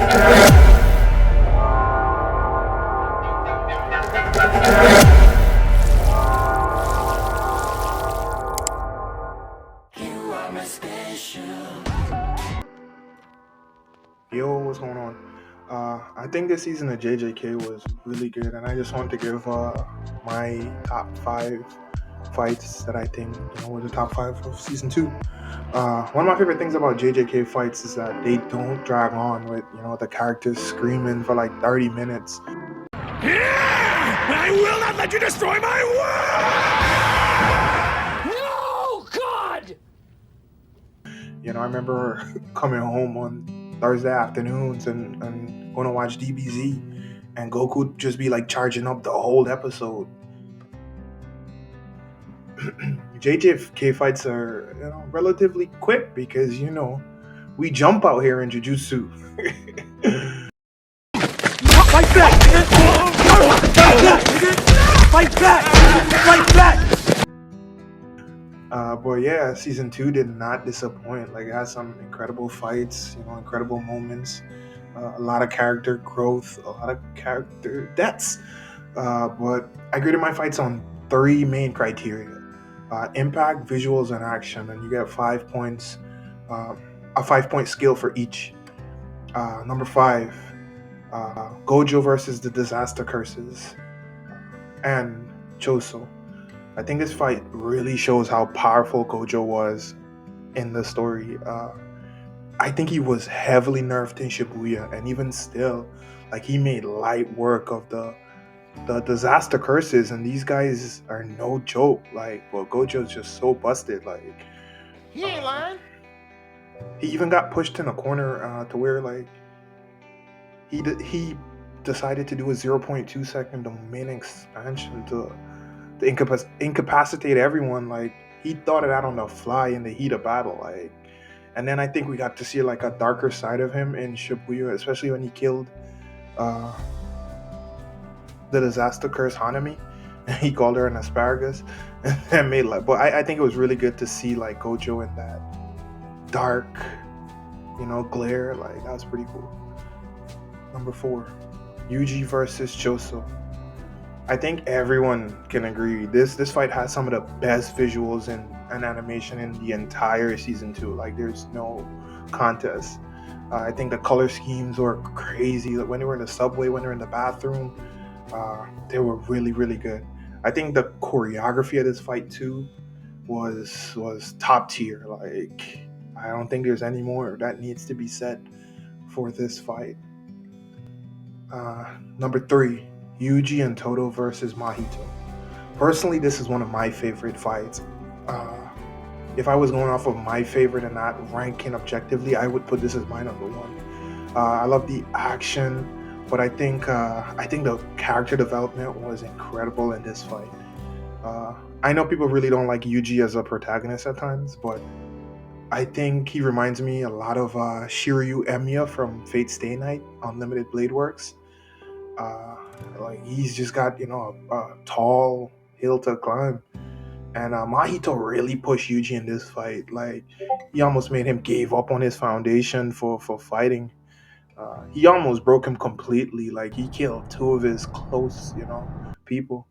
Yo, what's going on? I think this season of JJK was really good, and I just want to give my top five fights that I think were the top five of season two. One of my favorite things about JJK fights is that they don't drag on with the characters screaming for like 30 minutes. I will not let you destroy my world! No, God! I remember coming home on Thursday afternoons and going to watch DBZ, and Goku would just be like charging up the whole episode. JJK fights are relatively quick because we jump out here in Jujutsu. Fight back! Fight back! Fight back! But yeah, season two did not disappoint. Like, it had some incredible fights, incredible moments, a lot of character growth, a lot of character deaths. But I graded my fights on three main criteria: impact, visuals, and action. And you get 5 points, a 5-point scale for each. Number five, Gojo versus the Disaster Curses, and Choso. I think this fight really shows how powerful Gojo was in the story. I think he was heavily nerfed in Shibuya, and even still, like, he made light work of the disaster curses, and these guys are no joke. Like, well, Gojo's just so busted. Like, He ain't lying. he even got pushed in a corner to where like he decided to do a 0.2 second domain expansion to incapacitate everyone. Like, he thought it out on the fly in the heat of battle. Like, and then I think we got to see like a darker side of him in Shibuya, especially when he killed uh, the disaster curse Hanami. He called her an asparagus, and made like. But I think it was really good to see like Gojo in that dark, glare. Like, that was pretty cool. Number four, Yuji versus Choso. I think everyone can agree this fight has some of the best visuals and animation in the entire season two. Like, there's no contest. I think the color schemes were crazy. Like, when they were in the subway, when they were in the bathroom, they were really, really good. I think the choreography of this fight too was top tier. Like, I don't think there's any more that needs to be said for this fight. Number three, Yuji and Todo versus Mahito. Personally, this is one of my favorite fights. If I was going off of my favorite and not ranking objectively, I would put this as my number one. I love the action, but I think the character development was incredible in this fight. I know people really don't like Yuji as a protagonist at times, but I think he reminds me a lot of Shiryu Emiya from Fate Stay Night Unlimited Blade Works. Like, he's just got a tall hill to climb, and Mahito really pushed Yuji in this fight. Like, he almost made him give up on his foundation for fighting. He almost broke him completely. Like, he killed two of his close people.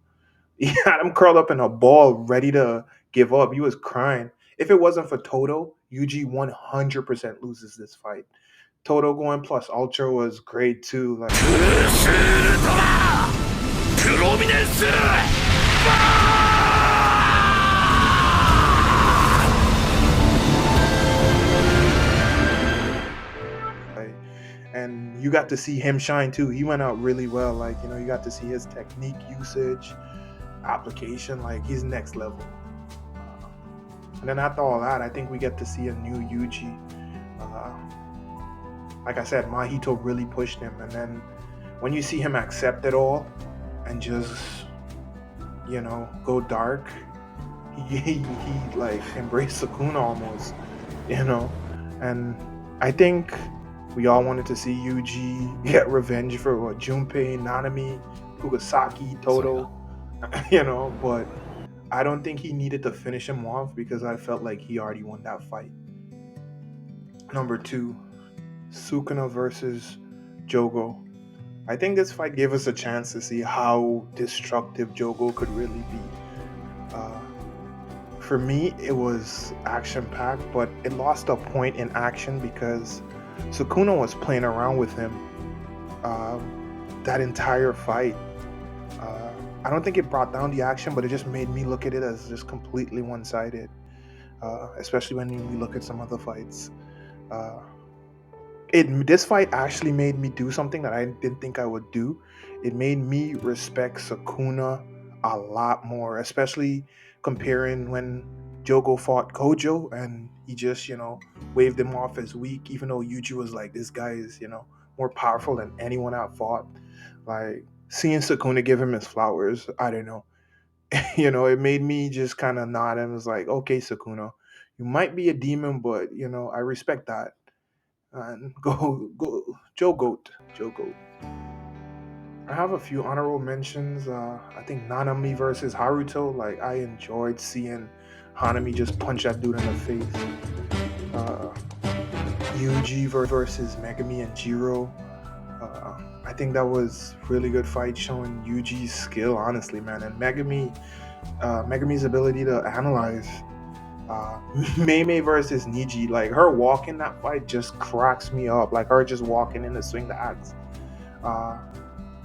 He had him curled up in a ball, ready to give up. He was crying. If it wasn't for Todo, Yuji 100% loses this fight. Todo going plus Ultra was great too. Like, and you got to see him shine too. He went out really well. Like, you got to see his technique usage, application. Like, he's next level. And then after all that, I think we get to see a new Yuji. Like I said, Mahito really pushed him, and then when you see him accept it all and just go dark, he like embraced Sukuna almost, and I think we all wanted to see Yuji get revenge for Junpei, Nanami, Kugasaki, Todo, but I don't think he needed to finish him off because I felt like he already won that fight. Number two, Sukuna versus Jogo. I think this fight gave us a chance to see how destructive Jogo could really be. Uh, for me, it was action packed, but it lost a point in action because Sukuna was playing around with him um, that entire fight. Uh, I don't think it brought down the action, but it just made me look at it as just completely one sided, especially when we look at some other fights. Uh, this fight actually made me do something that I didn't think I would do. It made me respect Sukuna a lot more, especially comparing when Jogo fought Gojo and he just, waved him off as weak, even though Yuji was like, this guy is, more powerful than anyone I've fought. Like seeing Sukuna give him his flowers, I don't know. It made me just kind of nod and was like, okay, Sukuna, you might be a demon, but I respect that. And go Joe Goat. Joe Goat. I have a few honorable mentions. I think Nanami versus Haruto. Like I enjoyed seeing Hanami just punch that dude in the face. Uh, Yuji versus Megami and Jiro. I think that was really good fight showing Yuji's skill, honestly, man, and Megami's ability to analyze. Mei versus Niji, like her walking that fight just cracks me up. Like her just walking in to swing the axe. Uh,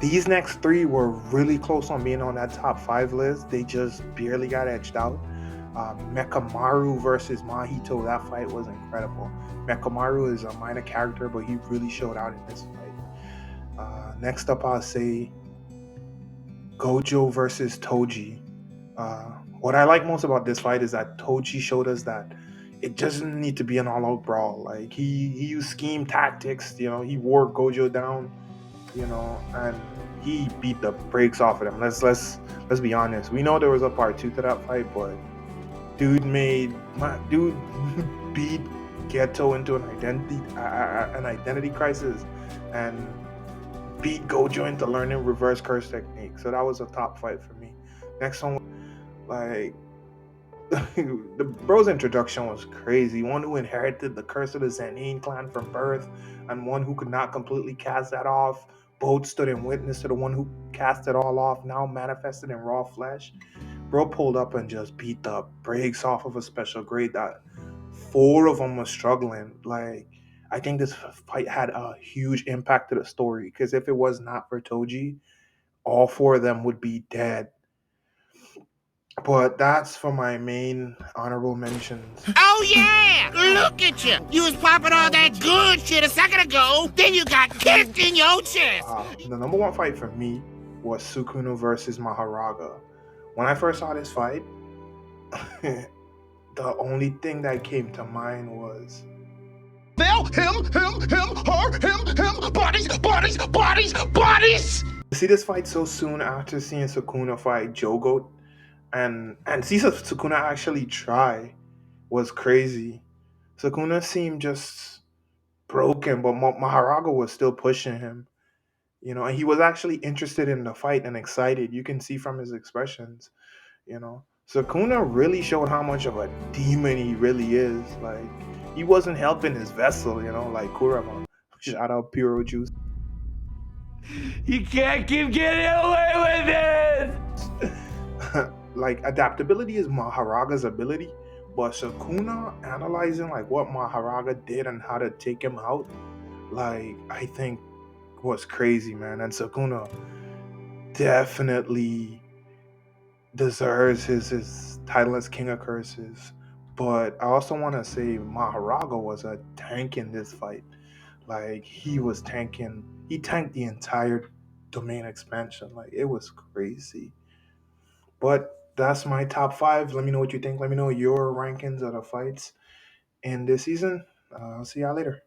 these next three were really close on being on that top five list. They just barely got edged out. Mekamaru versus Mahito, that fight was incredible. Mekamaru is a minor character, but he really showed out in this fight. Next up, I'll say Gojo versus Toji. Uh, what I like most about this fight is that Toji showed us that it doesn't need to be an all-out brawl. Like he used scheme tactics. He wore Gojo down. And he beat the brakes off of him. Let's be honest. We know there was a part two to that fight, but dude beat Geto into an identity crisis, and beat Gojo into learning reverse curse technique. So that was a top fight for me. Next one, like the bro's introduction was crazy. One who inherited the curse of the Zenin clan from birth, and one who could not completely cast that off. Both stood in witness to the one who cast it all off, now manifested in raw flesh. Bro pulled up and just beat the brakes off of a special grade that four of them were struggling. Like, I think this fight had a huge impact to the story because if it was not for Toji, all four of them would be dead. But that's for my main honorable mentions. Oh yeah! Look at you! You was popping all that good shit a second ago, then you got kicked in your chest! The number one fight for me was Sukuna versus Mahoraga. When I first saw this fight, the only thing that came to mind was Him, her, him, bodies! to see this fight so soon after seeing Sukuna fight Jogo and see Sukuna actually try was crazy. Sukuna seemed just broken, but Mahoraga was still pushing him. And he was actually interested in the fight and excited. You can see from his expressions. Sukuna really showed how much of a demon he really is. Like he wasn't helping his vessel, like Kurama. Shout out Puro Juice. You can't keep getting away with this! Like adaptability is Maharaga's ability, but Sukuna analyzing like what Maharaga did and how to take him out, like I think was crazy, man. And Sukuna definitely deserves his title as King of Curses. But I also want to say Maharaga was a tank in this fight. Like he was tanking, he tanked the entire domain expansion. Like it was crazy. But that's my top five. Let me know what you think. Let me know your rankings of the fights in this season. I'll see y'all later.